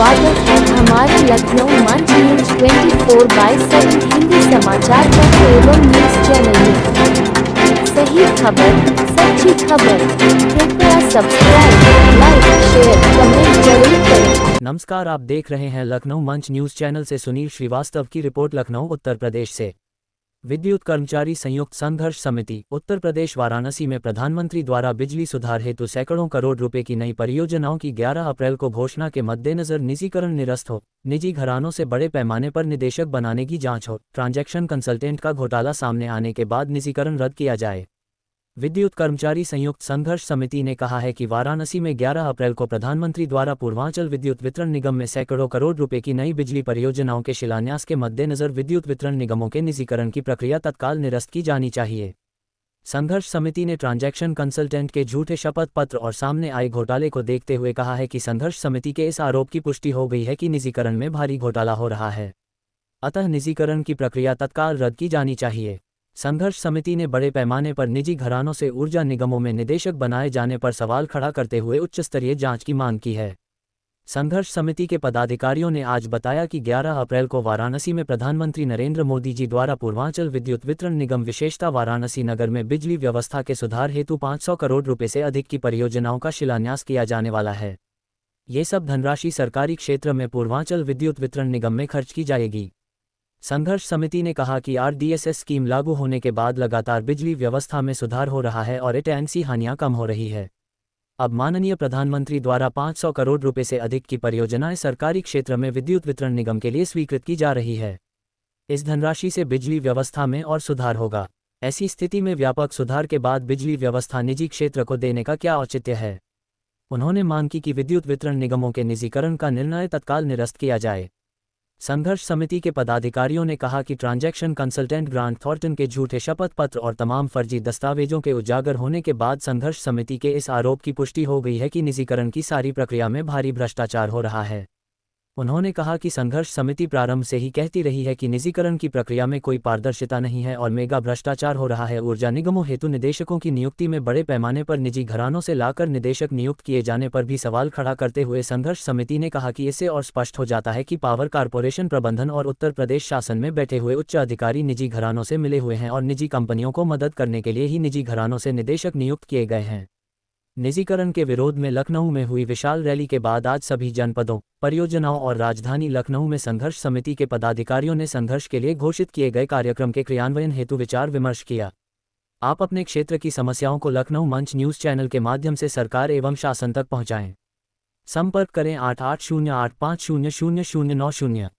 स्वागत है हमारे लखनऊ मंच न्यूज 24/7 हिंदी समाचार पत्र एवं न्यूज चैनल में। सही खबर, सच्ची खबर। कृपया सब्सक्राइब, लाइक, शेयर, कमेंट जरूर करें। नमस्कार, आप देख रहे हैं लखनऊ मंच न्यूज चैनल से सुनील श्रीवास्तव की रिपोर्ट। लखनऊ उत्तर प्रदेश से विद्युत कर्मचारी संयुक्त संघर्ष समिति उत्तर प्रदेश वाराणसी में प्रधानमंत्री द्वारा बिजली सुधार हेतु सैकड़ों करोड़ रुपए की नई परियोजनाओं की 11 अप्रैल को घोषणा के मद्देनजर निजीकरण निरस्त हो, निजी घरानों से बड़े पैमाने पर निदेशक बनाने की जांच हो, ट्रांजैक्शन कंसल्टेंट का घोटाला सामने आने के बाद निजीकरण रद्द किया जाए। विद्युत कर्मचारी संयुक्त संघर्ष समिति ने कहा है कि वाराणसी में 11 अप्रैल को प्रधानमंत्री द्वारा पूर्वांचल विद्युत वितरण निगम में सैकड़ों करोड़ रुपए की नई बिजली परियोजनाओं के शिलान्यास के मद्देनजर विद्युत वितरण निगमों के निजीकरण की प्रक्रिया तत्काल निरस्त की जानी चाहिए। संघर्ष समिति ने ट्रांजैक्शन कंसल्टेंट के झूठे शपथ पत्र और सामने आए घोटाले को देखते हुए कहा है कि संघर्ष समिति के इस आरोप की पुष्टि हो गई है कि निजीकरण में भारी घोटाला हो रहा है, अतः निजीकरण की प्रक्रिया तत्काल रद्द की जानी चाहिए। संघर्ष समिति ने बड़े पैमाने पर निजी घरानों से ऊर्जा निगमों में निदेशक बनाए जाने पर सवाल खड़ा करते हुए उच्च स्तरीय जांच की मांग की है। संघर्ष समिति के पदाधिकारियों ने आज बताया कि 11 अप्रैल को वाराणसी में प्रधानमंत्री नरेंद्र मोदी जी द्वारा पूर्वांचल विद्युत वितरण निगम विशेषता वाराणसी नगर में बिजली व्यवस्था के सुधार हेतु 500 करोड़ रुपए से अधिक की परियोजनाओं का शिलान्यास किया जाने वाला है। ये सब धनराशि सरकारी क्षेत्र में पूर्वांचल विद्युत वितरण निगम में खर्च की जाएगी। संघर्ष समिति ने कहा कि RDSS स्कीम लागू होने के बाद लगातार बिजली व्यवस्था में सुधार हो रहा है और एटेंसी हानियां कम हो रही है। अब माननीय प्रधानमंत्री द्वारा 500 करोड़ रुपए से अधिक की परियोजनाएं सरकारी क्षेत्र में विद्युत वितरण निगम के लिए स्वीकृत की जा रही है। इस धनराशि से बिजली व्यवस्था में और सुधार होगा। ऐसी स्थिति में व्यापक सुधार के बाद बिजली व्यवस्था निजी क्षेत्र को देने का क्या औचित्य है। उन्होंने मांग की कि विद्युत वितरण निगमों के निजीकरण का निर्णय तत्काल निरस्त किया जाए। संघर्ष समिति के पदाधिकारियों ने कहा कि ट्रांजैक्शन कंसल्टेंट ग्रांट थॉर्टन के झूठे शपथ पत्र और तमाम फर्जी दस्तावेजों के उजागर होने के बाद संघर्ष समिति के इस आरोप की पुष्टि हो गई है कि निजीकरण की सारी प्रक्रिया में भारी भ्रष्टाचार हो रहा है। उन्होंने कहा कि संघर्ष समिति प्रारंभ से ही कहती रही है कि निजीकरण की प्रक्रिया में कोई पारदर्शिता नहीं है और मेगा भ्रष्टाचार हो रहा है। ऊर्जा निगमों हेतु निदेशकों की नियुक्ति में बड़े पैमाने पर निजी घरानों से लाकर निदेशक नियुक्त किए जाने पर भी सवाल खड़ा करते हुए संघर्ष समिति ने कहा कि इससे और स्पष्ट हो जाता है कि पावर कारपोरेशन प्रबंधन और उत्तर प्रदेश शासन में बैठे हुए उच्च अधिकारी निजी घरानों से मिले हुए हैं और निजी कंपनियों को मदद करने के लिए ही निजी घरानों से निदेशक नियुक्त किए गए हैं। निजीकरण के विरोध में लखनऊ में हुई विशाल रैली के बाद आज सभी जनपदों, परियोजनाओं और राजधानी लखनऊ में संघर्ष समिति के पदाधिकारियों ने संघर्ष के लिए घोषित किए गए कार्यक्रम के क्रियान्वयन हेतु विचार विमर्श किया। आप अपने क्षेत्र की समस्याओं को लखनऊ मंच न्यूज चैनल के माध्यम से सरकार एवं शासन तक पहुंचाएं। संपर्क करें 8808500090।